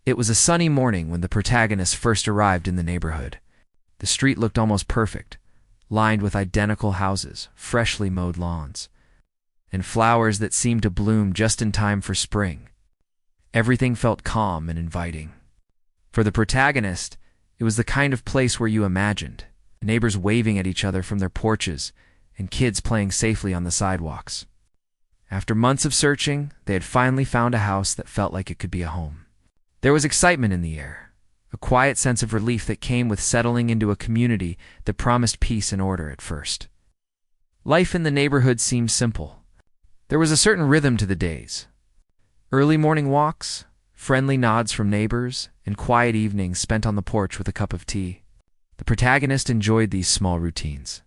It was a sunny morning when the protagonist first arrived in the neighborhood. The street looked almost perfect, lined with identical houses, freshly mowed lawns, and flowers that seemed to bloom just in time for spring. Everything felt calm and inviting. For the protagonist, it was the kind of place where you imagined, neighbors waving at each other from their porches and kids playing safely on the sidewalks. After months of searching, they had finally found a house that felt like it could be a home. There was excitement in the air, a quiet sense of relief that came with settling into a community that promised peace and order at first. Life in the neighborhood seemed simple. There was a certain rhythm to the days. Early morning walks, friendly nods from neighbors, and quiet evenings spent on the porch with a cup of tea. The protagonist enjoyed these small routines.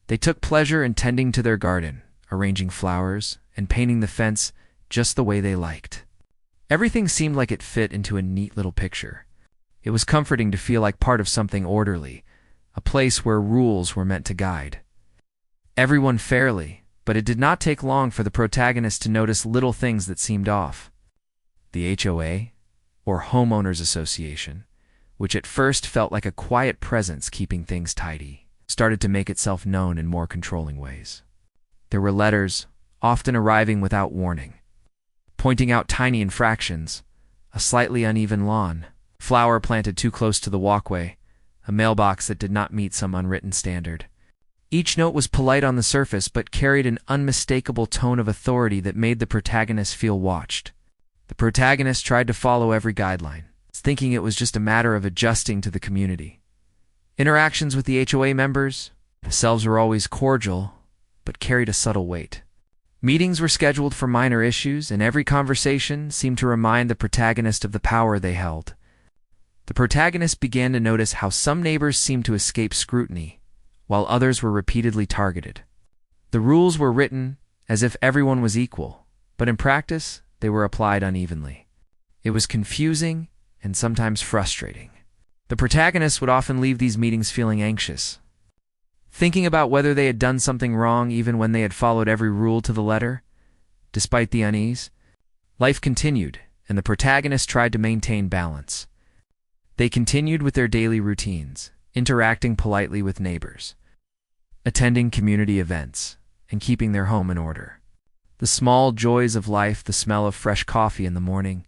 They took pleasure in tending to their garden, arranging flowers, and painting the fence just the way they liked. Everything seemed like it fit into a neat little picture. It was comforting to feel like part of something orderly, a place where rules were meant to guide everyone fairly, but it did not take long for the protagonist to notice little things that seemed off. The HOA, or Homeowners Association, which at first felt like a quiet presence keeping things tidy, started to make itself known in more controlling ways. There were letters, often arriving without warning, pointing out tiny infractions: a slightly uneven lawn, flower planted too close to the walkway, a mailbox that did not meet some unwritten standard. Each note was polite on the surface but carried an unmistakable tone of authority that made the protagonist feel watched. The protagonist tried to follow every guideline, thinking it was just a matter of adjusting to the community. Interactions with the HOA members themselves were always cordial, but carried a subtle weight. Meetings were scheduled for minor issues, and every conversation seemed to remind the protagonist of the power they held. The protagonist began to notice how some neighbors seemed to escape scrutiny, while others were repeatedly targeted. The rules were written as if everyone was equal, but in practice, they were applied unevenly. It was confusing and sometimes frustrating. The protagonist would often leave these meetings feeling anxious, thinking about whether they had done something wrong even when they had followed every rule to the letter. Despite the unease, life continued, and the protagonist tried to maintain balance. They continued with their daily routines, interacting politely with neighbors, attending community events, and keeping their home in order. The small joys of life, the smell of fresh coffee in the morning,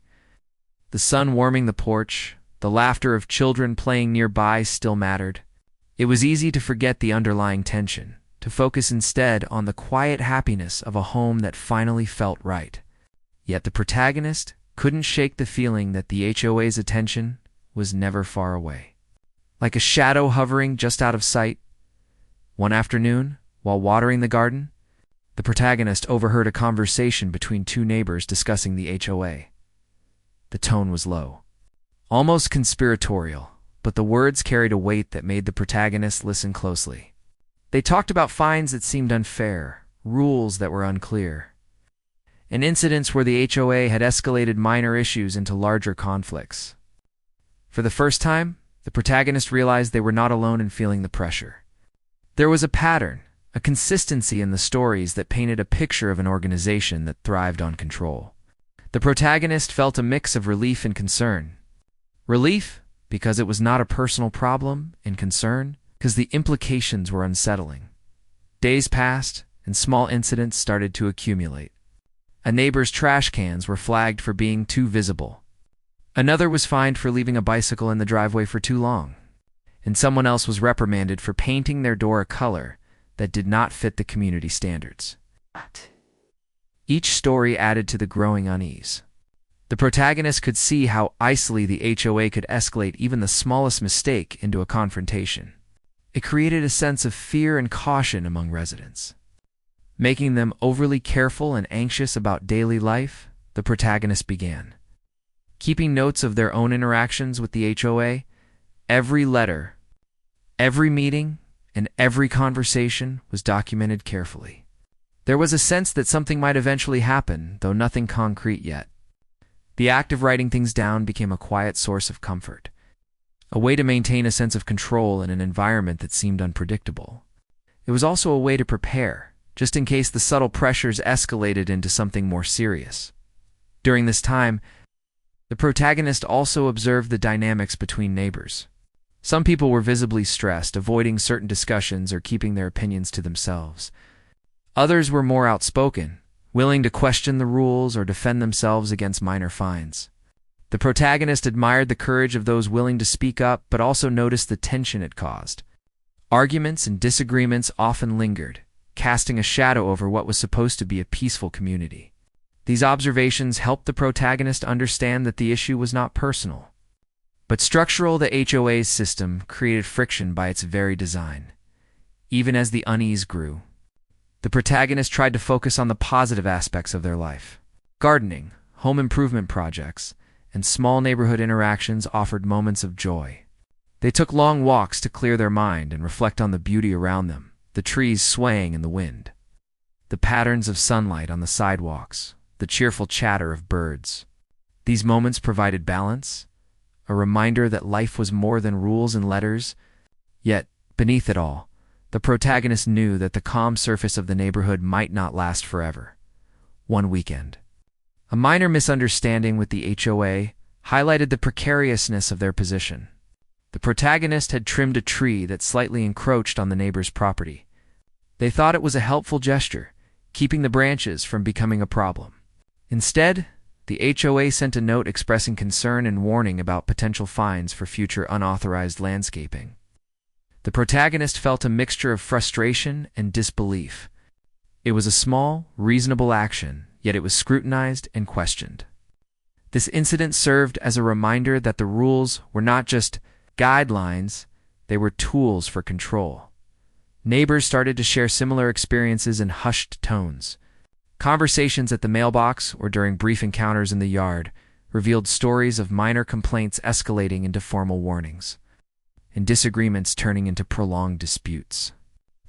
the sun warming the porch, the laughter of children playing nearby still mattered. It was easy to forget the underlying tension, to focus instead on the quiet happiness of a home that finally felt right. Yet the protagonist couldn't shake the feeling that the HOA's attention was never far away, like a shadow hovering just out of sight. One afternoon, while watering the garden, the protagonist overheard a conversation between two neighbors discussing the HOA. The tone was low, almost conspiratorial, but the words carried a weight that made the protagonist listen closely. They talked about fines that seemed unfair, rules that were unclear, and incidents where the HOA had escalated minor issues into larger conflicts. For the first time, the protagonist realized they were not alone in feeling the pressure. There was a pattern, a consistency in the stories that painted a picture of an organization that thrived on control. The protagonist felt a mix of relief and concern. Relief, because it was not a personal problem, and concern, because the implications were unsettling. Days passed, and small incidents started to accumulate. A neighbor's trash cans were flagged for being too visible. Another was fined for leaving a bicycle in the driveway for too long, and someone else was reprimanded for painting their door a color that did not fit the community standards. Each story added to the growing unease. The protagonist could see how easily the HOA could escalate even the smallest mistake into a confrontation. It created a sense of fear and caution among residents. Making them overly careful and anxious about daily life, the protagonist began keeping notes of their own interactions with the HOA. Every letter, every meeting, and every conversation was documented carefully. There was a sense that something might eventually happen, though nothing concrete yet. The act of writing things down became a quiet source of comfort, a way to maintain a sense of control in an environment that seemed unpredictable. It was also a way to prepare, just in case the subtle pressures escalated into something more serious. During this time, The protagonist also observed the dynamics between neighbors. Some people were visibly stressed, avoiding certain discussions or keeping their opinions to themselves. Others were more outspoken, willing to question the rules or defend themselves against minor fines. The protagonist admired the courage of those willing to speak up, but also noticed the tension it caused. Arguments and disagreements often lingered, casting a shadow over what was supposed to be a peaceful community. These observations helped the protagonist understand that the issue was not personal, but structural. The HOA's system created friction by its very design. Even as the unease grew, the protagonist tried to focus on the positive aspects of their life. Gardening, home improvement projects, and small neighborhood interactions offered moments of joy. They took long walks to clear their mind and reflect on the beauty around them, the trees swaying in the wind, the patterns of sunlight on the sidewalks, the cheerful chatter of birds. These moments provided balance, a reminder that life was more than rules and letters. Yet, beneath it all, the protagonist knew that the calm surface of the neighborhood might not last forever. One weekend, a minor misunderstanding with the HOA highlighted the precariousness of their position. The protagonist had trimmed a tree that slightly encroached on the neighbor's property. They thought it was a helpful gesture, keeping the branches from becoming a problem. Instead, the HOA sent a note expressing concern and warning about potential fines for future unauthorized landscaping. The protagonist felt a mixture of frustration and disbelief. It was a small, reasonable action, yet it was scrutinized and questioned. This incident served as a reminder that the rules were not just guidelines, they were tools for control. Neighbors started to share similar experiences in hushed tones. Conversations at the mailbox or during brief encounters in the yard revealed stories of minor complaints escalating into formal warnings, and disagreements turning into prolonged disputes.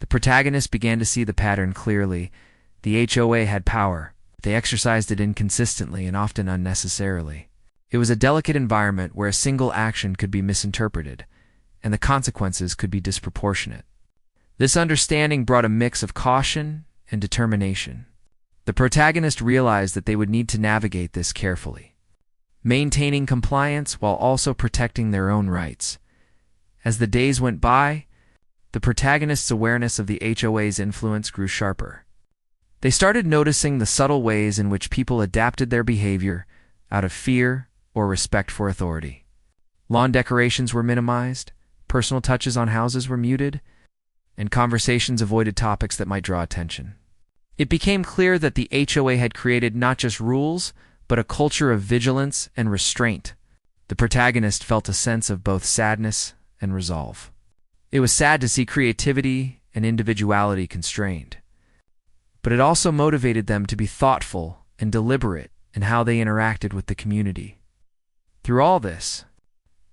The protagonist began to see the pattern clearly. The HOA had power. They exercised it inconsistently and often unnecessarily. It was a delicate environment where a single action could be misinterpreted, and the consequences could be disproportionate. This understanding brought a mix of caution and determination. The protagonist realized that they would need to navigate this carefully, maintaining compliance while also protecting their own rights. As the days went by, the protagonist's awareness of the HOA's influence grew sharper. They started noticing the subtle ways in which people adapted their behavior out of fear or respect for authority. Lawn decorations were minimized, personal touches on houses were muted, and conversations avoided topics that might draw attention. It became clear that the HOA had created not just rules, but a culture of vigilance and restraint. The protagonist felt a sense of both sadness and resolve. It was sad to see creativity and individuality constrained, but it also motivated them to be thoughtful and deliberate in how they interacted with the community. Through all this,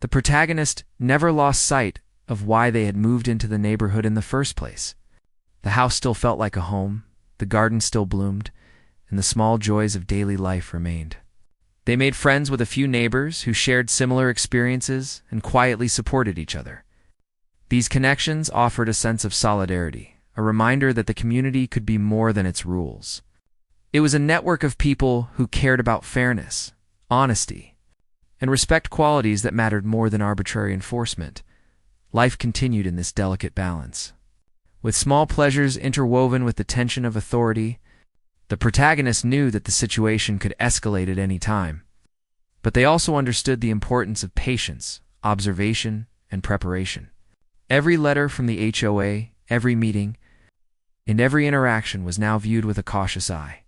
the protagonist never lost sight of why they had moved into the neighborhood in the first place. The house still felt like a home, the garden still bloomed, and the small joys of daily life remained. They made friends with a few neighbors who shared similar experiences and quietly supported each other. These connections offered a sense of solidarity, a reminder that the community could be more than its rules. It was a network of people who cared about fairness, honesty, and respect, qualities that mattered more than arbitrary enforcement. Life continued in this delicate balance, with small pleasures interwoven with the tension of authority. The protagonist knew that the situation could escalate at any time, but they also understood the importance of patience, observation, and preparation. Every letter from the HOA, every meeting, and every interaction was now viewed with a cautious eye,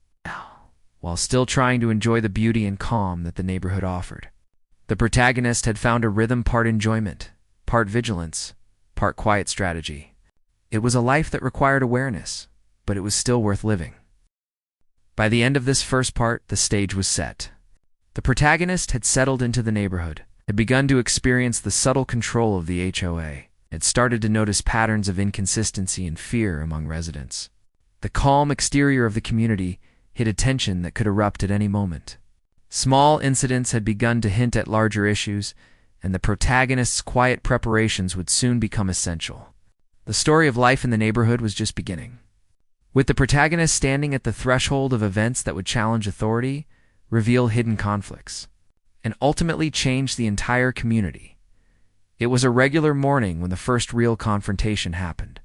while still trying to enjoy the beauty and calm that the neighborhood offered. The protagonist had found a rhythm, part enjoyment, part vigilance, part quiet strategy. It was a life that required awareness, but it was still worth living. By the end of this first part, the stage was set. The protagonist had settled into the neighborhood, had begun to experience the subtle control of the HOA, had started to notice patterns of inconsistency and fear among residents. The calm exterior of the community hid a tension that could erupt at any moment. Small incidents had begun to hint at larger issues, and the protagonist's quiet preparations would soon become essential. The story of life in the neighborhood was just beginning, with the protagonist standing at the threshold of events that would challenge authority, reveal hidden conflicts. and ultimately changed the entire community. It was a regular morning when the first real confrontation happened.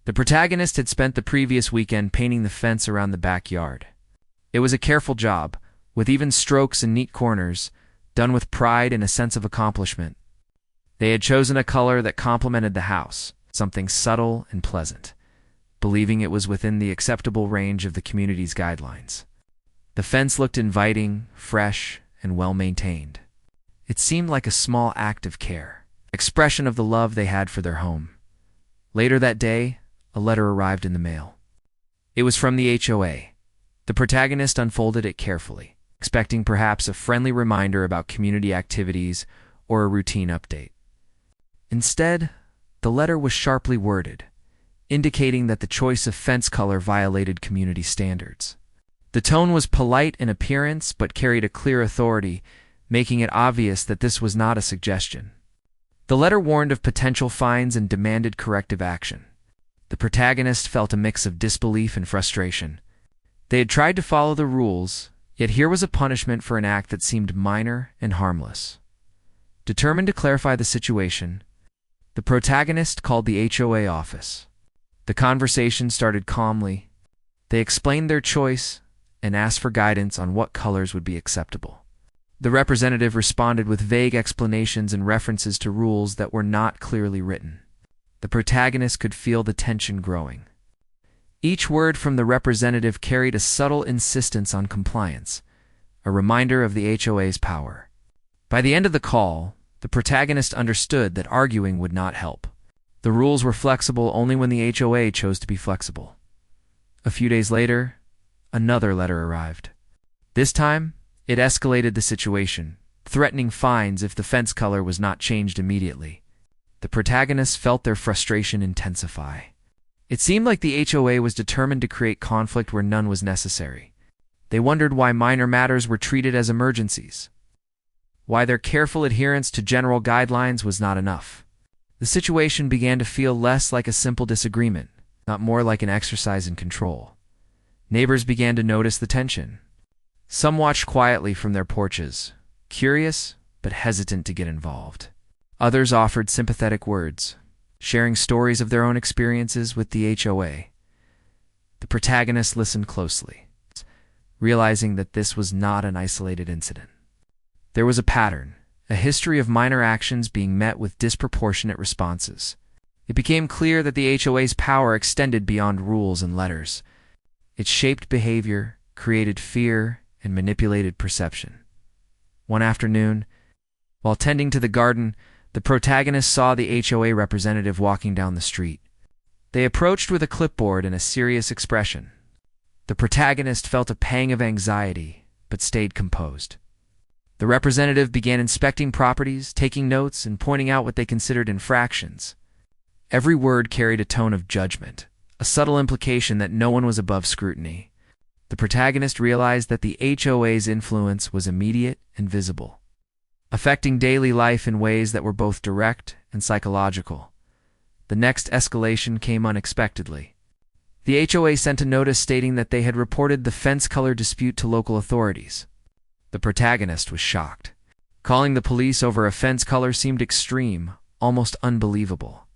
The protagonist had spent the previous weekend painting the fence around the backyard. It was a careful job, with even strokes and neat corners, done with pride and a sense of accomplishment. They had chosen a color that complemented the house, something subtle and pleasant, believing it was within the acceptable range of the community's guidelines. The fence looked inviting, fresh, and well-maintained. It seemed like a small act of care, expression of the love they had for their home. Later that day, a letter arrived in the mail. It was from the HOA. The protagonist unfolded it carefully, expecting perhaps a friendly reminder about community activities or a routine update. Instead, the letter was sharply worded, indicating that the choice of fence color violated community standards. The tone was polite in appearance but carried a clear authority, making it obvious that this was not a suggestion. The letter warned of potential fines and demanded corrective action. The protagonist felt a mix of disbelief and frustration. They had tried to follow the rules, yet here was a punishment for an act that seemed minor and harmless. Determined to clarify the situation, the protagonist called the HOA office. The conversation started calmly. They explained their choice and asked for guidance on what colors would be acceptable. The representative responded with vague explanations and references to rules that were not clearly written. The protagonist could feel the tension growing. Each word from the representative carried a subtle insistence on compliance, a reminder of the HOA's power. By the end of the call, the protagonist understood that arguing would not help. The rules were flexible only when the HOA chose to be flexible. A few days later, another letter arrived. This time, it escalated the situation, threatening fines if the fence color was not changed immediately. The protagonists felt their frustration intensify. It seemed like the HOA was determined to create conflict where none was necessary. They wondered why minor matters were treated as emergencies, why their careful adherence to general guidelines was not enough. The situation began to feel less like a simple disagreement, not more like an exercise in control. Neighbors began to notice the tension. Some watched quietly from their porches, curious but hesitant to get involved. Others offered sympathetic words, sharing stories of their own experiences with the HOA. The protagonist listened closely, realizing that this was not an isolated incident. There was a pattern, a history of minor actions being met with disproportionate responses. It became clear that the HOA's power extended beyond rules and letters. It shaped behavior, created fear, and manipulated perception. One afternoon, while tending to the garden, the protagonist saw the HOA representative walking down the street. They approached with a clipboard and a serious expression. The protagonist felt a pang of anxiety, but stayed composed. The representative began inspecting properties, taking notes, and pointing out what they considered infractions. Every word carried a tone of judgment, a subtle implication that no one was above scrutiny. The protagonist realized that the HOA's influence was immediate and visible, affecting daily life in ways that were both direct and psychological. The next escalation came unexpectedly. The HOA sent a notice stating that they had reported the fence color dispute to local authorities. The protagonist was shocked. Calling the police over a fence color seemed extreme, almost unbelievable.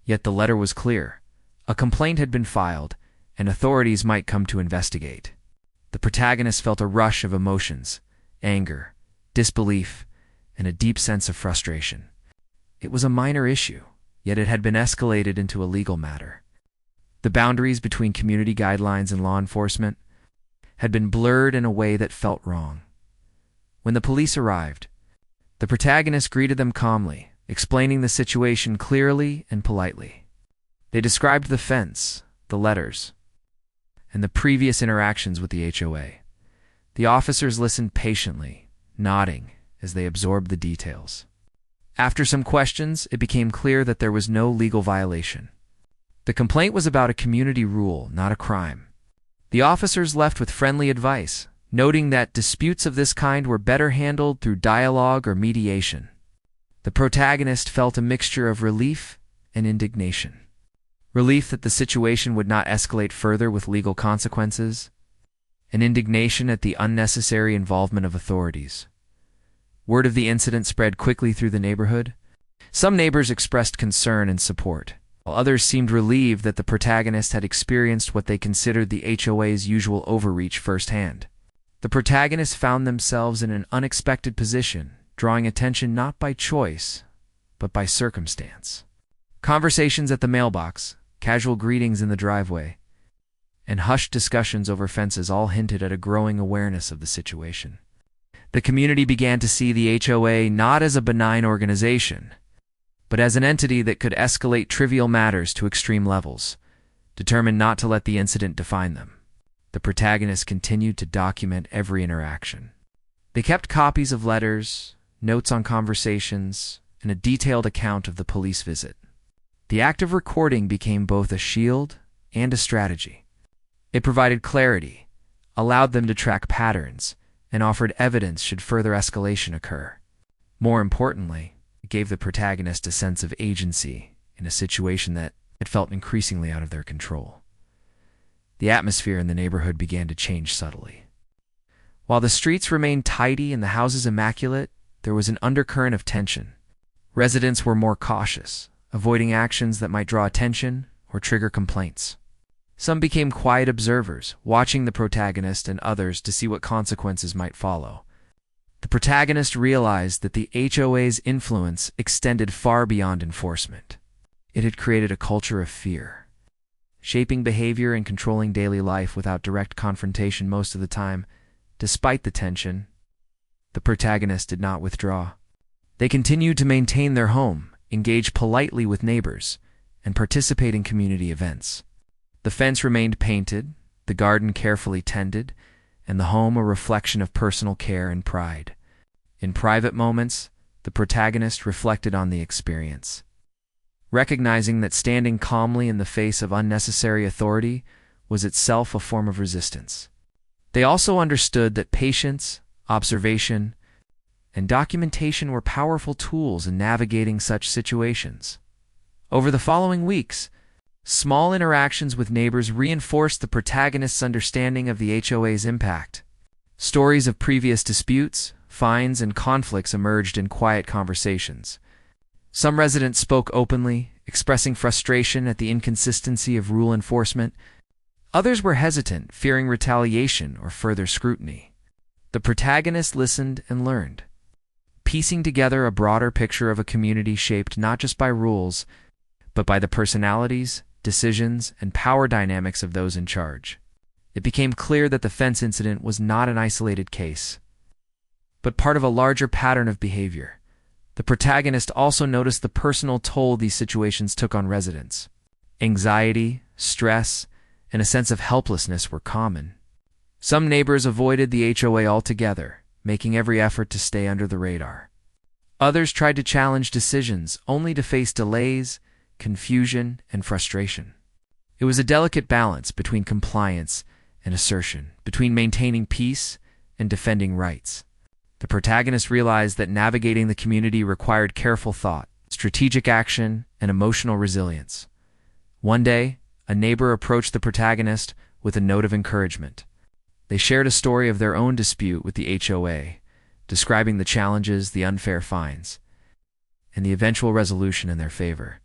Yet the letter was clear. A complaint had been filed, and authorities might come to investigate. The protagonist felt a rush of emotions, anger, disbelief, and a deep sense of frustration. It was a minor issue, yet it had been escalated into a legal matter. The boundaries between community guidelines and law enforcement had been blurred in a way that felt wrong. When the police arrived, the protagonist greeted them calmly, explaining the situation clearly and politely. They described the fence, the letters, and the previous interactions with the HOA. The officers listened patiently, nodding as they absorbed the details. After some questions, it became clear that there was no legal violation. The complaint was about a community rule, not a crime. The officers left with friendly advice, noting that disputes of this kind were better handled through dialogue or mediation. The protagonist felt a mixture of relief and indignation. Relief that the situation would not escalate further with legal consequences, and indignation at the unnecessary involvement of authorities. Word of the incident spread quickly through the neighborhood. Some neighbors expressed concern and support, while others seemed relieved that the protagonist had experienced what they considered the HOA's usual overreach firsthand. The protagonists found themselves in an unexpected position, drawing attention not by choice, but by circumstance. Conversations at the mailbox, casual greetings in the driveway, and hushed discussions over fences all hinted at a growing awareness of the situation. The community began to see the HOA not as a benign organization, but as an entity that could escalate trivial matters to extreme levels, determined not to let the incident define them. The protagonists continued to document every interaction. They kept copies of letters, notes on conversations, and a detailed account of the police visit. The act of recording became both a shield and a strategy. It provided clarity, allowed them to track patterns, and offered evidence should further escalation occur. More importantly, it gave the protagonist a sense of agency in a situation that had felt increasingly out of their control. The atmosphere in the neighborhood began to change subtly. While the streets remained tidy and the houses immaculate, there was an undercurrent of tension. Residents were more cautious, avoiding actions that might draw attention or trigger complaints. Some became quiet observers, watching the protagonist and others to see what consequences might follow. The protagonist realized that the HOA's influence extended far beyond enforcement. It had created a culture of fear, shaping behavior and controlling daily life without direct confrontation most of the time. Despite the tension, the protagonist did not withdraw. They continued to maintain their home, engage politely with neighbors, and participate in community events. The fence remained painted, the garden carefully tended, and the home a reflection of personal care and pride. In private moments, the protagonist reflected on the experience, recognizing that standing calmly in the face of unnecessary authority was itself a form of resistance. They also understood that patience, observation, and documentation were powerful tools in navigating such situations. Over the following weeks, small interactions with neighbors reinforced the protagonist's understanding of the HOA's impact. Stories of previous disputes, fines, and conflicts emerged in quiet conversations. Some residents spoke openly, expressing frustration at the inconsistency of rule enforcement. Others were hesitant, fearing retaliation or further scrutiny. The protagonist listened and learned, piecing together a broader picture of a community shaped not just by rules, but by the personalities, decisions, and power dynamics of those in charge. It became clear that the fence incident was not an isolated case, but part of a larger pattern of behavior. The protagonist also noticed the personal toll these situations took on residents. Anxiety, stress, and a sense of helplessness were common. Some neighbors avoided the HOA altogether, making every effort to stay under the radar. Others tried to challenge decisions, only to face delays, confusion, and frustration. It was a delicate balance between compliance and assertion, between maintaining peace and defending rights. The protagonist realized that navigating the community required careful thought, strategic action, and emotional resilience. One day, a neighbor approached the protagonist with a note of encouragement. They shared a story of their own dispute with the HOA, describing the challenges, the unfair fines, and the eventual resolution in their favor.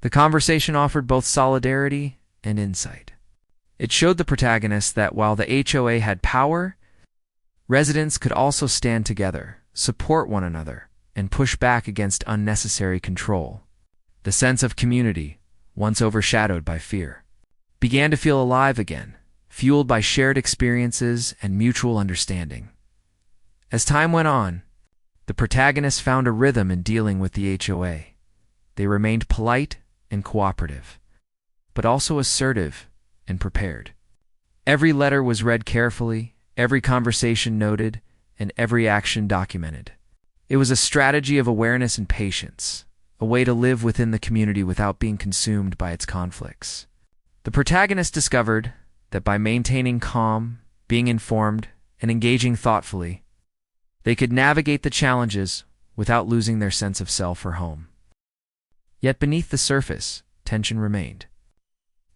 The conversation offered both solidarity and insight. It showed the protagonist that while the HOA had power, residents could also stand together, support one another, and push back against unnecessary control. The sense of community, once overshadowed by fear, began to feel alive again, fueled by shared experiences and mutual understanding. As time went on, the protagonists found a rhythm in dealing with the HOA. They remained polite and cooperative, but also assertive and prepared. Every letter was read carefully, every conversation noted, and every action documented. It was a strategy of awareness and patience, a way to live within the community without being consumed by its conflicts. The protagonist discovered that by maintaining calm, being informed, and engaging thoughtfully, they could navigate the challenges without losing their sense of self or home. Yet beneath the surface, tension remained.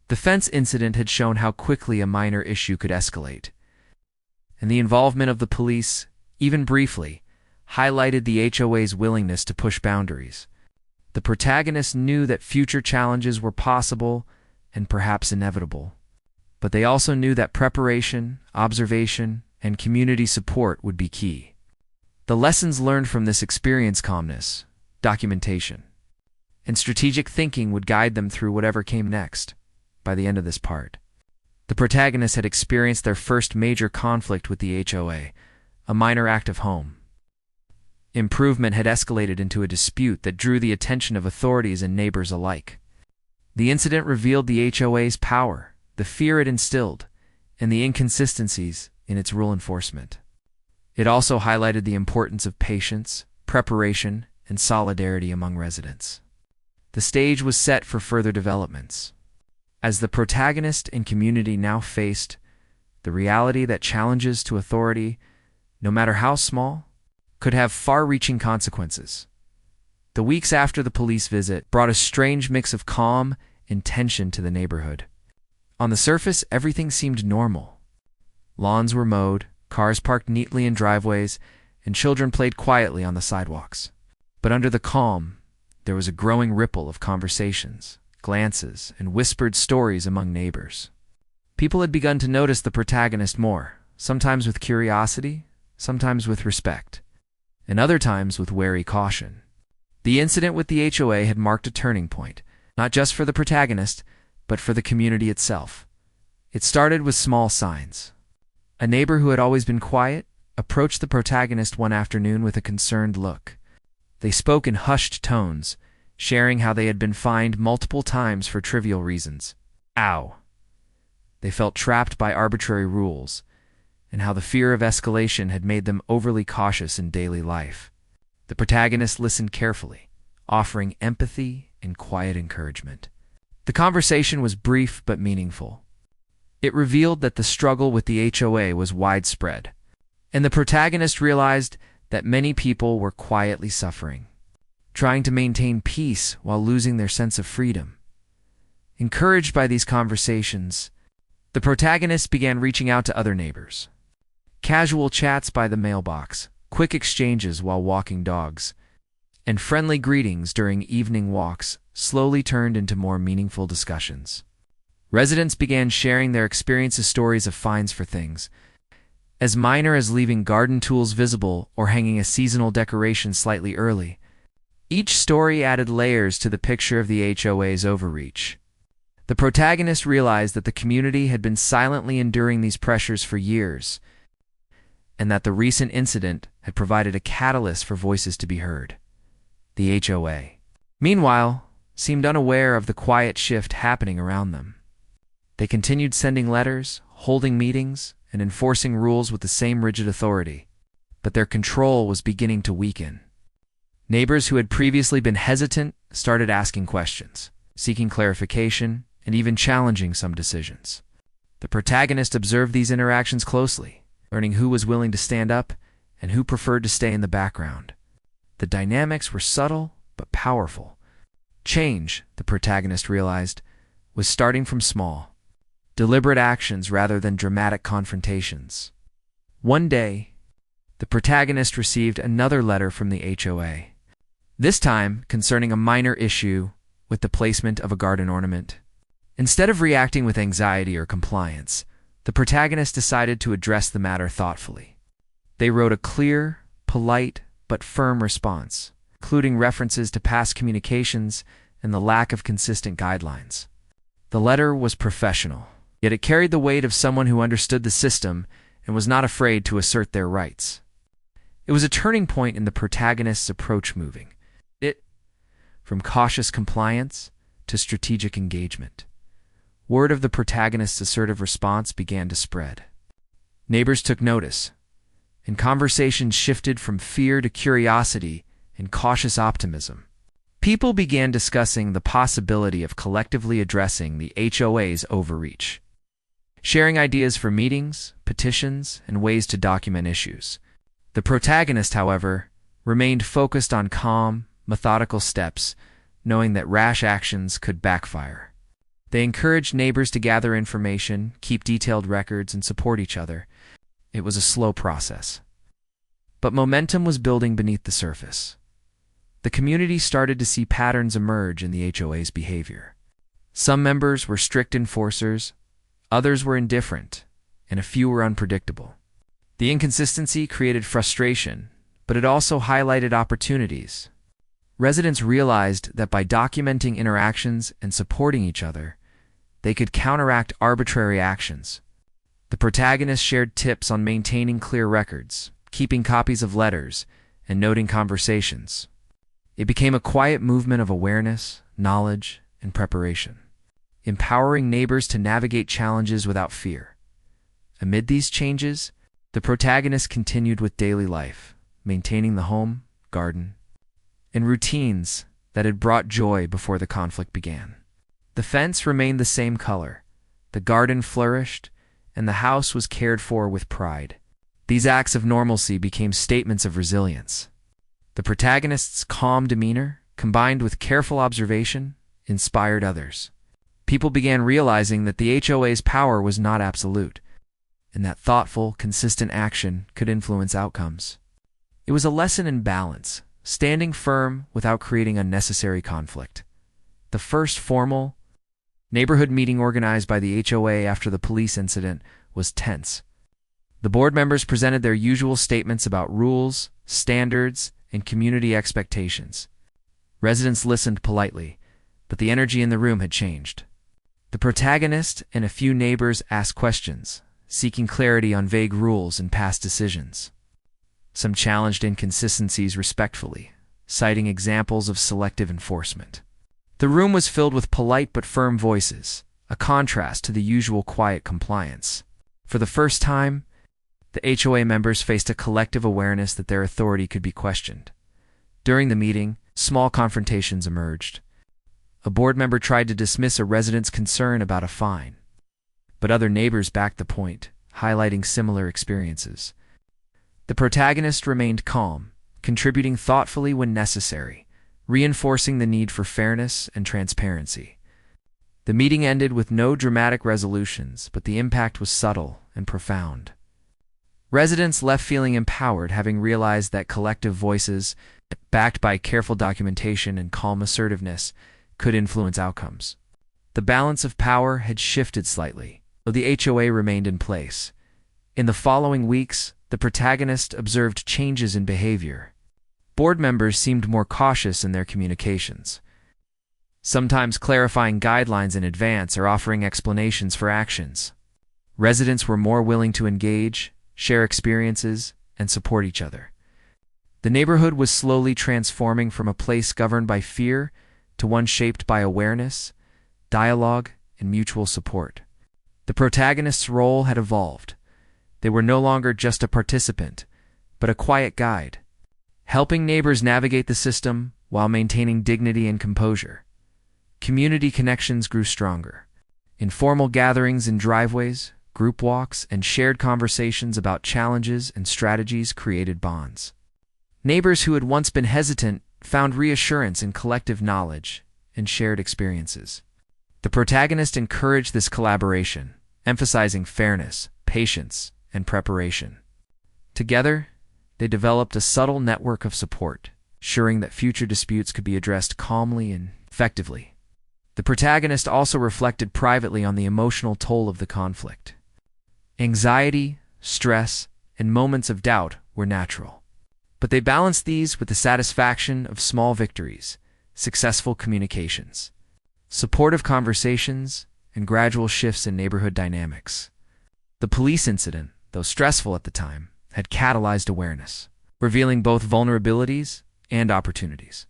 The fence incident had shown how quickly a minor issue could escalate, and the involvement of the police, even briefly, highlighted the HOA's willingness to push boundaries. The protagonists knew that future challenges were possible and perhaps inevitable, but they also knew that preparation, observation, and community support would be key. The lessons learned from this experience: calmness, documentation, and strategic thinking would guide them through whatever came next. By the end of this part, the protagonists had experienced their first major conflict with the HOA, a minor act of home improvement had escalated into a dispute that drew the attention of authorities and neighbors alike. The incident revealed the HOA's power, the fear it instilled, and the inconsistencies in its rule enforcement. It also highlighted the importance of patience, preparation, and solidarity among residents. The stage was set for further developments, as the protagonist and community now faced the reality that challenges to authority, no matter how small, could have far-reaching consequences. The weeks after the police visit brought a strange mix of calm and tension to the neighborhood. On the surface, everything seemed normal. Lawns were mowed, cars parked neatly in driveways, and children played quietly on the sidewalks. But under the calm, there was a growing ripple of conversations, glances, and whispered stories among neighbors. People had begun to notice the protagonist more, sometimes with curiosity, sometimes with respect, and other times with wary caution. The incident with the HOA had marked a turning point, not just for the protagonist, but for the community itself. It started with small signs. A neighbor who had always been quiet approached the protagonist one afternoon with a concerned look. They spoke in hushed tones, sharing how they had been fined multiple times for trivial reasons. They felt trapped by arbitrary rules, and how the fear of escalation had made them overly cautious in daily life. The protagonist listened carefully, offering empathy and quiet encouragement. The conversation was brief but meaningful. It revealed that the struggle with the HOA was widespread, and the protagonist realized that many people were quietly suffering, trying to maintain peace while losing their sense of freedom. Encouraged by these conversations, the protagonist began reaching out to other neighbors. Casual chats by the mailbox, quick exchanges while walking dogs, and friendly greetings during evening walks slowly turned into more meaningful discussions. Residents began sharing their experiences, stories of fines for things as minor as leaving garden tools visible or hanging a seasonal decoration slightly early. Each story added layers to the picture of the HOA's overreach. The protagonist realized that the community had been silently enduring these pressures for years, and that the recent incident had provided a catalyst for voices to be heard. The HOA, meanwhile, seemed unaware of the quiet shift happening around them. They continued sending letters, holding meetings, and enforcing rules with the same rigid authority, but their control was beginning to weaken. Neighbors who had previously been hesitant started asking questions, seeking clarification, and even challenging some decisions. The protagonist observed these interactions closely, learning who was willing to stand up and who preferred to stay in the background. The dynamics were subtle but powerful. Change, the protagonist realized, was starting from small, deliberate actions rather than dramatic confrontations. One day, the protagonist received another letter from the HOA, this time concerning a minor issue with the placement of a garden ornament. Instead of reacting with anxiety or compliance, the protagonist decided to address the matter thoughtfully. They wrote a clear, polite, but firm response, including references to past communications and the lack of consistent guidelines. The letter was professional, yet it carried the weight of someone who understood the system and was not afraid to assert their rights. It was a turning point in the protagonist's approach, moving it from cautious compliance to strategic engagement. Word of the protagonist's assertive response began to spread. Neighbors took notice, and conversations shifted from fear to curiosity and cautious optimism. People began discussing the possibility of collectively addressing the HOA's overreach, sharing ideas for meetings, petitions, and ways to document issues. The protagonist, however, remained focused on calm, methodical steps, knowing that rash actions could backfire. They encouraged neighbors to gather information, keep detailed records, and support each other. It was a slow process, But momentum was building beneath the surface. The community started to see patterns emerge in the HOA's behavior. Some members were strict enforcers, others were indifferent, and a few were unpredictable. The inconsistency created frustration, but it also highlighted opportunities. Residents realized that by documenting interactions and supporting each other, they could counteract arbitrary actions. The protagonists shared tips on maintaining clear records, keeping copies of letters, and noting conversations. It became a quiet movement of awareness, knowledge, and preparation, empowering neighbors to navigate challenges without fear. Amid these changes, the protagonists continued with daily life, maintaining the home, garden, and routines that had brought joy before the conflict began. The fence remained the same color, the garden flourished, and the house was cared for with pride. These acts of normalcy became statements of resilience. The protagonist's calm demeanor, combined with careful observation, inspired others. People began realizing that the HOA's power was not absolute, and that thoughtful, consistent action could influence outcomes. It was a lesson in balance, standing firm without creating unnecessary conflict. The first formal neighborhood meeting organized by the HOA after the police incident was tense. The board members presented their usual statements about rules, standards, and community expectations. Residents listened politely, but the energy in the room had changed. The protagonist and a few neighbors asked questions, seeking clarity on vague rules and past decisions. Some challenged inconsistencies respectfully, citing examples of selective enforcement. The room was filled with polite but firm voices, a contrast to the usual quiet compliance. For the first time, the HOA members faced a collective awareness that their authority could be questioned. During the meeting, small confrontations emerged. A board member tried to dismiss a resident's concern about a fine, but other neighbors backed the point, highlighting similar experiences. The protagonist remained calm, contributing thoughtfully when necessary, reinforcing the need for fairness and transparency. The meeting ended with no dramatic resolutions, but the impact was subtle and profound. Residents left feeling empowered, having realized that collective voices, backed by careful documentation and calm assertiveness, could influence outcomes. The balance of power had shifted slightly, though the HOA remained in place. In the following weeks, the protagonist observed changes in behavior. Board members seemed more cautious in their communications, sometimes clarifying guidelines in advance or offering explanations for actions. Residents were more willing to engage, share experiences, and support each other. The neighborhood was slowly transforming from a place governed by fear to one shaped by awareness, dialogue, and mutual support. The protagonist's role had evolved. They were no longer just a participant, but a quiet guide, helping neighbors navigate the system while maintaining dignity and composure. Community connections grew stronger. Informal gatherings in driveways, group walks, and shared conversations about challenges and strategies created bonds. Neighbors who had once been hesitant found reassurance in collective knowledge and shared experiences. The protagonist encouraged this collaboration, emphasizing fairness, patience, and preparation. Together, they developed a subtle network of support, ensuring that future disputes could be addressed calmly and effectively. The protagonist also reflected privately on the emotional toll of the conflict. Anxiety, stress, and moments of doubt were natural, but they balanced these with the satisfaction of small victories, successful communications, supportive conversations, and gradual shifts in neighborhood dynamics. The police incident, though stressful at the time, had catalyzed awareness, revealing both vulnerabilities and opportunities.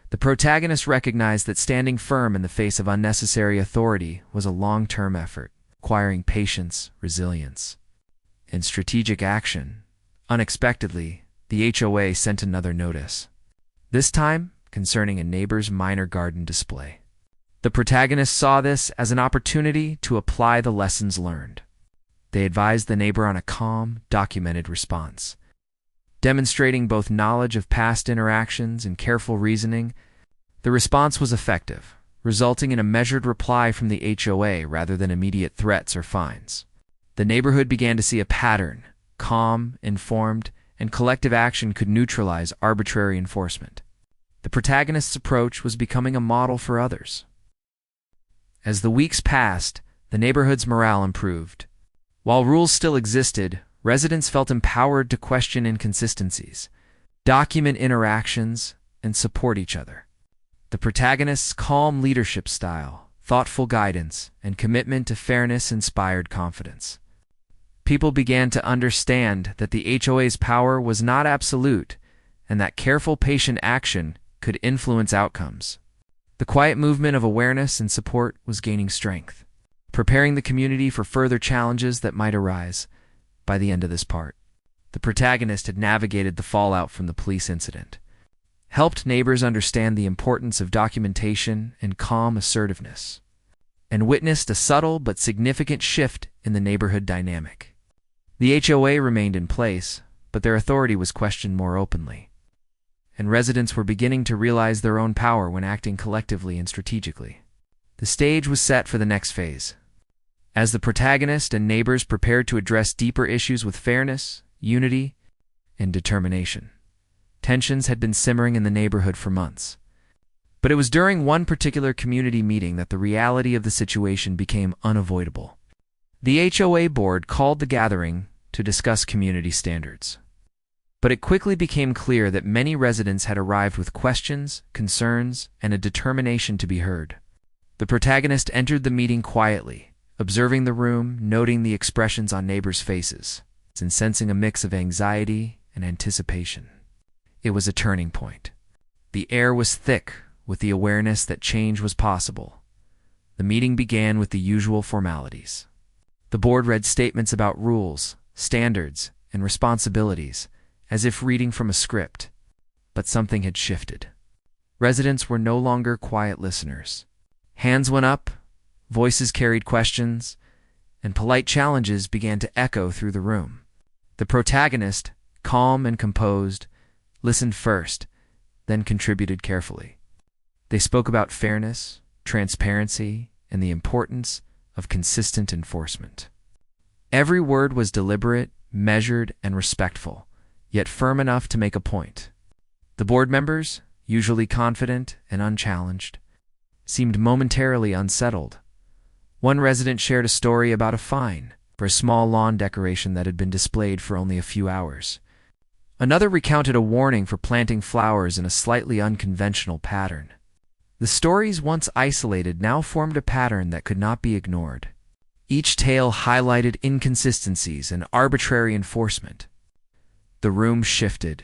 The protagonist recognized that standing firm in the face of unnecessary authority was a long-term effort, requiring patience, resilience, and strategic action. Unexpectedly, the HOA sent another notice, this time concerning a neighbor's minor garden display. The protagonist saw this as an opportunity to apply the lessons learned. They advised the neighbor on a calm, documented response. Demonstrating both knowledge of past interactions and careful reasoning, the response was effective, resulting in a measured reply from the HOA rather than immediate threats or fines. The neighborhood began to see a pattern: calm, informed, and collective action could neutralize arbitrary enforcement. The protagonist's approach was becoming a model for others. As the weeks passed, the neighborhood's morale improved. While rules still existed, residents felt empowered to question inconsistencies, document interactions, and support each other. The protagonist's calm leadership style, thoughtful guidance, and commitment to fairness inspired confidence. People began to understand that the HOA's power was not absolute and that careful, patient action could influence outcomes. The quiet movement of awareness and support was gaining strength, preparing the community for further challenges that might arise. By the end of this part, the protagonist had navigated the fallout from the police incident, helped neighbors understand the importance of documentation and calm assertiveness, and witnessed a subtle but significant shift in the neighborhood dynamic. The HOA remained in place, but their authority was questioned more openly, and residents were beginning to realize their own power when acting collectively and strategically. The stage was set for the next phase. As the protagonist and neighbors prepared to address deeper issues with fairness, unity, and determination. Tensions had been simmering in the neighborhood for months. But it was during one particular community meeting that the reality of the situation became unavoidable. The HOA board called the gathering to discuss community standards. But it quickly became clear that many residents had arrived with questions, concerns, and a determination to be heard. The protagonist entered the meeting quietly, observing the room, noting the expressions on neighbors' faces, and sensing a mix of anxiety and anticipation. It was a turning point. The air was thick with the awareness that change was possible. The meeting began with the usual formalities. The board read statements about rules, standards, and responsibilities, as if reading from a script. But something had shifted. Residents were no longer quiet listeners. Hands went up, voices carried questions, and polite challenges began to echo through the room. The protagonist, calm and composed, listened first, then contributed carefully. They spoke about fairness, transparency, and the importance of consistent enforcement. Every word was deliberate, measured, and respectful, yet firm enough to make a point. The board members, usually confident and unchallenged, seemed momentarily unsettled. One resident shared a story about a fine for a small lawn decoration that had been displayed for only a few hours. Another recounted a warning for planting flowers in a slightly unconventional pattern. The stories, once isolated, now formed a pattern that could not be ignored. Each tale highlighted inconsistencies and arbitrary enforcement. The room shifted.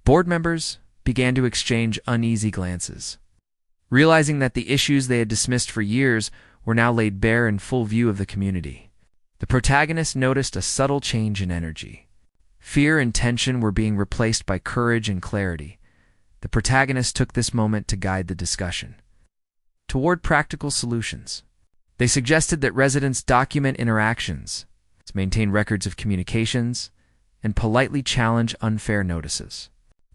Board members began to exchange uneasy glances, realizing that the issues they had dismissed for years were now laid bare in full view of the community. The protagonist noticed a subtle change in energy. Fear and tension were being replaced by courage and clarity. The protagonist took this moment to guide the discussion toward practical solutions. They suggested that residents document interactions, maintain records of communications, and politely challenge unfair notices.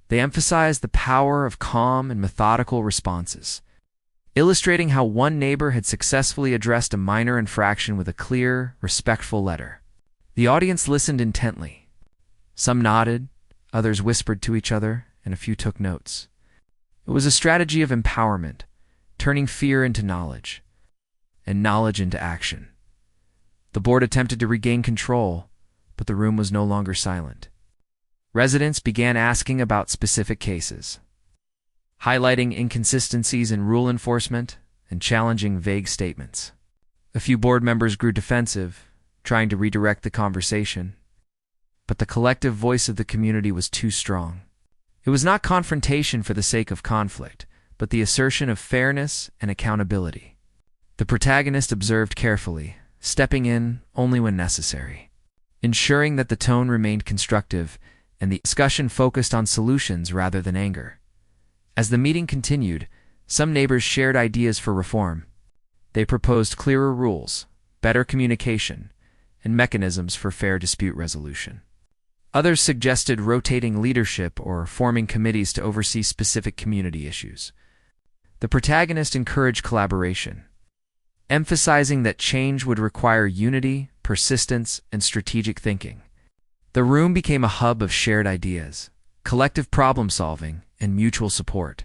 They emphasized the power of calm and methodical responses, illustrating how one neighbor had successfully addressed a minor infraction with a clear, respectful letter. The audience listened intently. Some nodded, others whispered to each other, and a few took notes. It was a strategy of empowerment, turning fear into knowledge, and knowledge into action. The board attempted to regain control, but the room was no longer silent. Residents began asking about specific cases, highlighting inconsistencies in rule enforcement and challenging vague statements. A few board members grew defensive, trying to redirect the conversation, but the collective voice of the community was too strong. It was not confrontation for the sake of conflict, but the assertion of fairness and accountability. The protagonist observed carefully, stepping in only when necessary, ensuring that the tone remained constructive and the discussion focused on solutions rather than anger. As the meeting continued, some neighbors shared ideas for reform. They proposed clearer rules, better communication, and mechanisms for fair dispute resolution. Others suggested rotating leadership or forming committees to oversee specific community issues. The protagonist encouraged collaboration, emphasizing that change would require unity, persistence, and strategic thinking. The room became a hub of shared ideas, collective problem-solving, and mutual support.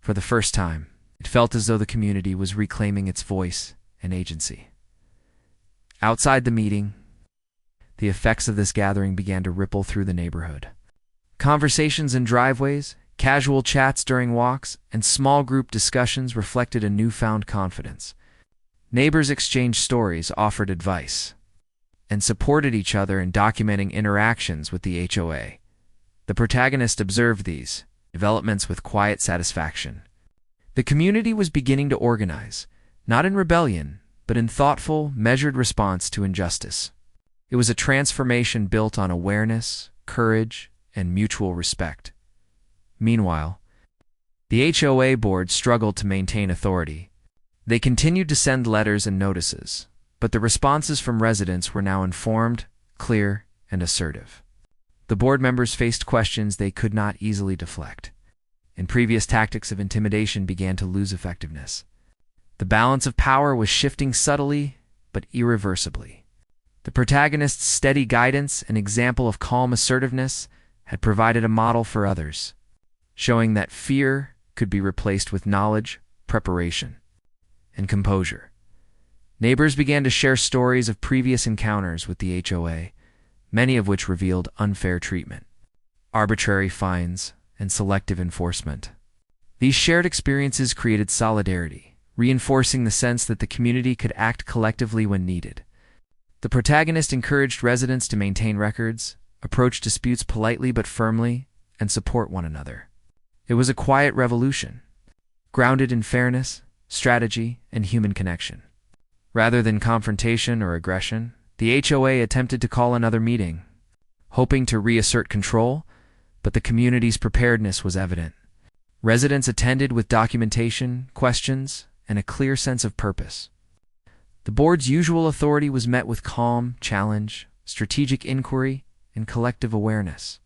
For the first time, it felt as though the community was reclaiming its voice and agency. Outside the meeting, the effects of this gathering began to ripple through the neighborhood. Conversations in driveways, casual chats during walks, and small group discussions reflected a newfound confidence. Neighbors exchanged stories, offered advice, and supported each other in documenting interactions with the HOA. The protagonist observed these developments with quiet satisfaction. The community was beginning to organize, not in rebellion, but in thoughtful, measured response to injustice. It was a transformation built on awareness, courage, and mutual respect. Meanwhile, the HOA board struggled to maintain authority. They continued to send letters and notices, but the responses from residents were now informed, clear, and assertive. The board members faced questions they could not easily deflect, and previous tactics of intimidation began to lose effectiveness. The balance of power was shifting subtly but irreversibly. The protagonist's steady guidance and example of calm assertiveness had provided a model for others, showing that fear could be replaced with knowledge, preparation, and composure. Neighbors began to share stories of previous encounters with the HOA, many of which revealed unfair treatment, arbitrary fines, and selective enforcement. These shared experiences created solidarity, reinforcing the sense that the community could act collectively when needed. The protagonist encouraged residents to maintain records, approach disputes politely but firmly, and support one another. It was a quiet revolution, grounded in fairness, strategy, and human connection. Rather than confrontation or aggression, the HOA attempted to call another meeting, hoping to reassert control, but the community's preparedness was evident. Residents attended with documentation, questions, and a clear sense of purpose. The board's usual authority was met with calm, challenge, strategic inquiry, and collective awareness.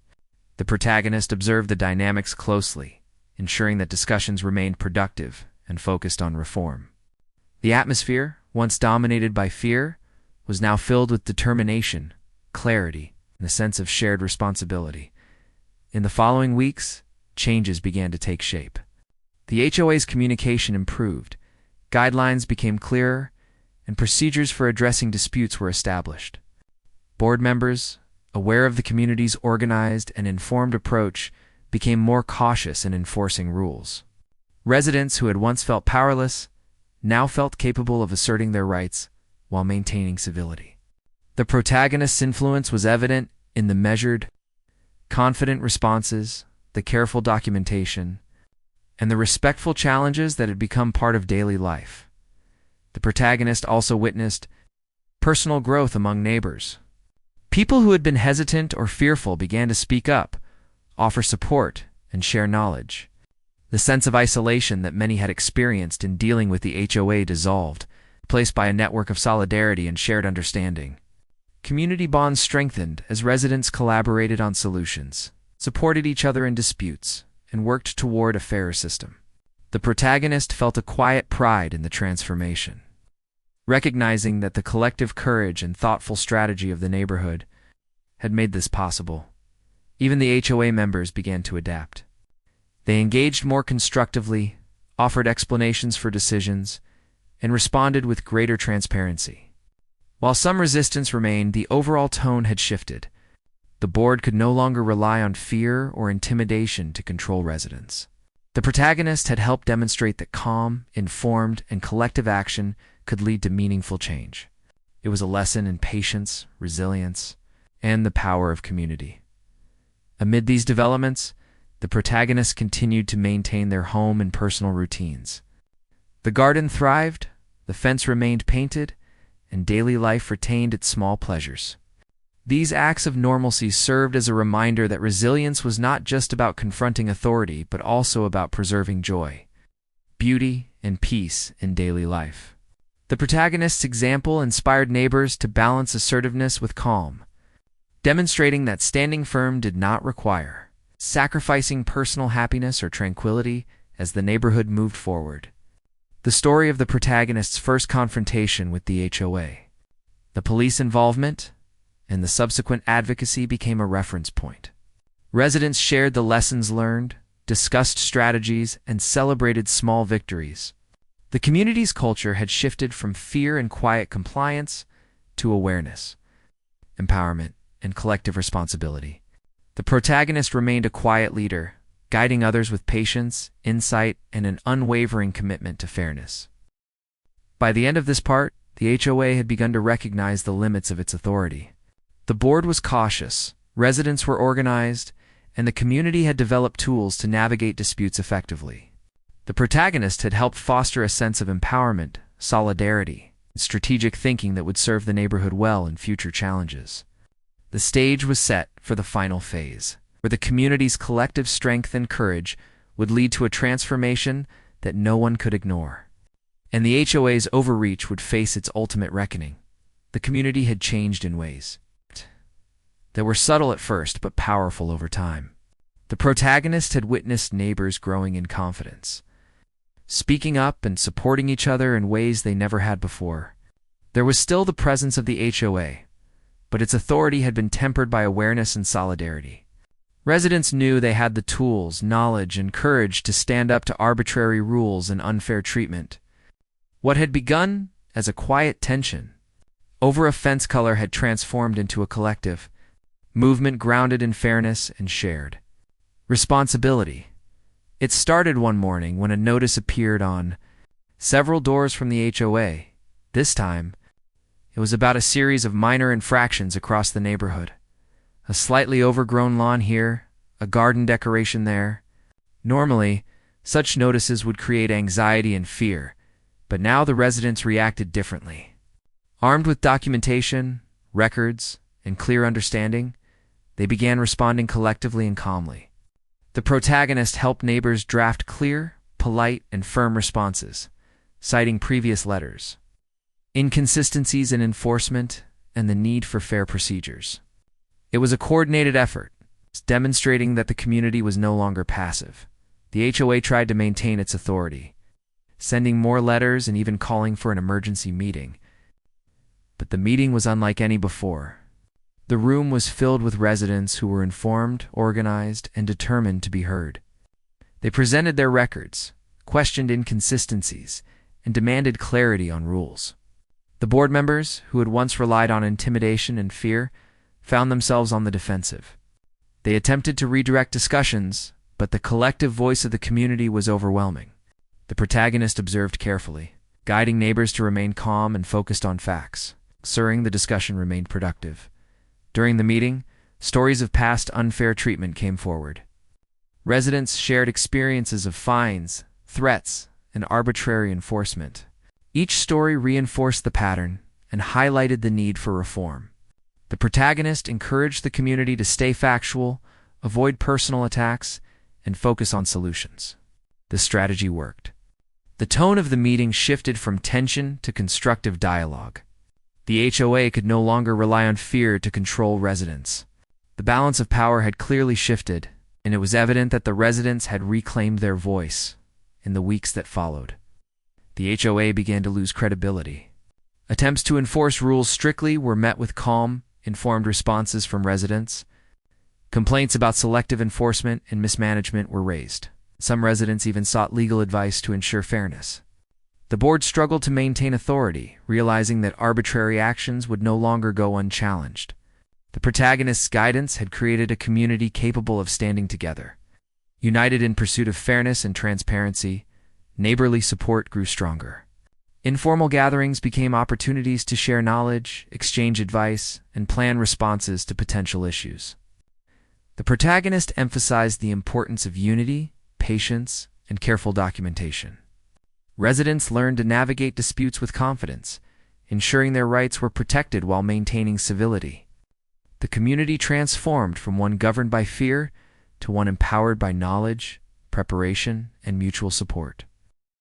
The protagonist observed the dynamics closely, ensuring that discussions remained productive and focused on reform. The atmosphere, once dominated by fear, was now filled with determination, clarity, and a sense of shared responsibility. In the following weeks, changes began to take shape. The HOA's communication improved, guidelines became clearer, and procedures for addressing disputes were established. Board members, aware of the community's organized and informed approach, became more cautious in enforcing rules. Residents who had once felt powerless now felt capable of asserting their rights while maintaining civility. The protagonist's influence was evident in the measured, confident responses, the careful documentation, and the respectful challenges that had become part of daily life. The protagonist also witnessed personal growth among neighbors. People who had been hesitant or fearful began to speak up, offer support, and share knowledge. The sense of isolation that many had experienced in dealing with the HOA dissolved, replaced by a network of solidarity and shared understanding. Community bonds strengthened as residents collaborated on solutions, supported each other in disputes, and worked toward a fairer system. The protagonist felt a quiet pride in the transformation, recognizing that the collective courage and thoughtful strategy of the neighborhood had made this possible. Even the HOA members began to adapt. They engaged more constructively, offered explanations for decisions, and responded with greater transparency. While some resistance remained, the overall tone had shifted. The board could no longer rely on fear or intimidation to control residents. The protagonist had helped demonstrate that calm, informed, and collective action could lead to meaningful change. It was a lesson in patience, resilience, and the power of community. Amid these developments, the protagonists continued to maintain their home and personal routines. The garden thrived, the fence remained painted, and daily life retained its small pleasures. These acts of normalcy served as a reminder that resilience was not just about confronting authority, but also about preserving joy, beauty, and peace in daily life. The protagonist's example inspired neighbors to balance assertiveness with calm, demonstrating that standing firm did not require sacrificing personal happiness or tranquility as the neighborhood moved forward. The story of the protagonist's first confrontation with the HOA, the police involvement, and the subsequent advocacy became a reference point. Residents shared the lessons learned, discussed strategies, and celebrated small victories. The community's culture had shifted from fear and quiet compliance to awareness, empowerment, and collective responsibility. The protagonist remained a quiet leader, guiding others with patience, insight, and an unwavering commitment to fairness. By the end of this part, the HOA had begun to recognize the limits of its authority. The board was cautious, residents were organized, and the community had developed tools to navigate disputes effectively. The protagonist had helped foster a sense of empowerment, solidarity, and strategic thinking that would serve the neighborhood well in future challenges. The stage was set for the final phase, where the community's collective strength and courage would lead to a transformation that no one could ignore. And the HOA's overreach would face its ultimate reckoning. The community had changed in ways that were subtle at first but powerful over time. The protagonist had witnessed neighbors growing in confidence, speaking up and supporting each other in ways they never had before. There was still the presence of the HOA, but its authority had been tempered by awareness and solidarity. Residents knew they had the tools, knowledge, and courage to stand up to arbitrary rules and unfair treatment. What had begun as a quiet tension over a fence color had transformed into a collective movement grounded in fairness and shared responsibility. It started one morning when a notice appeared on several doors from the HOA. This time, it was about a series of minor infractions across the neighborhood. A slightly overgrown lawn here, a garden decoration there. Normally, such notices would create anxiety and fear, but now the residents reacted differently. Armed with documentation, records, and clear understanding, they began responding collectively and calmly. The protagonist helped neighbors draft clear, polite, and firm responses, citing previous letters, inconsistencies in enforcement, and the need for fair procedures. It was a coordinated effort, demonstrating that the community was no longer passive. The HOA tried to maintain its authority, sending more letters and even calling for an emergency meeting. But the meeting was unlike any before. The room was filled with residents who were informed, organized, and determined to be heard. They presented their records, questioned inconsistencies, and demanded clarity on rules. The board members, who had once relied on intimidation and fear, found themselves on the defensive. They attempted to redirect discussions, but the collective voice of the community was overwhelming. The protagonist observed carefully, guiding neighbors to remain calm and focused on facts, ensuring the discussion remained productive. During the meeting, stories of past unfair treatment came forward. Residents shared experiences of fines, threats, and arbitrary enforcement. Each story reinforced the pattern and highlighted the need for reform. The protagonist encouraged the community to stay factual, avoid personal attacks, and focus on solutions. The strategy worked. The tone of the meeting shifted from tension to constructive dialogue. The HOA could no longer rely on fear to control residents. The balance of power had clearly shifted, and it was evident that the residents had reclaimed their voice. In the weeks that followed, the HOA began to lose credibility. Attempts to enforce rules strictly were met with calm, informed responses from residents. Complaints about selective enforcement and mismanagement were raised. Some residents even sought legal advice to ensure fairness. The board struggled to maintain authority, realizing that arbitrary actions would no longer go unchallenged. The protagonist's guidance had created a community capable of standing together. United in pursuit of fairness and transparency, neighborly support grew stronger. Informal gatherings became opportunities to share knowledge, exchange advice, and plan responses to potential issues. The protagonist emphasized the importance of unity, patience, and careful documentation. Residents learned to navigate disputes with confidence, ensuring their rights were protected while maintaining civility. The community transformed from one governed by fear to one empowered by knowledge, preparation, and mutual support.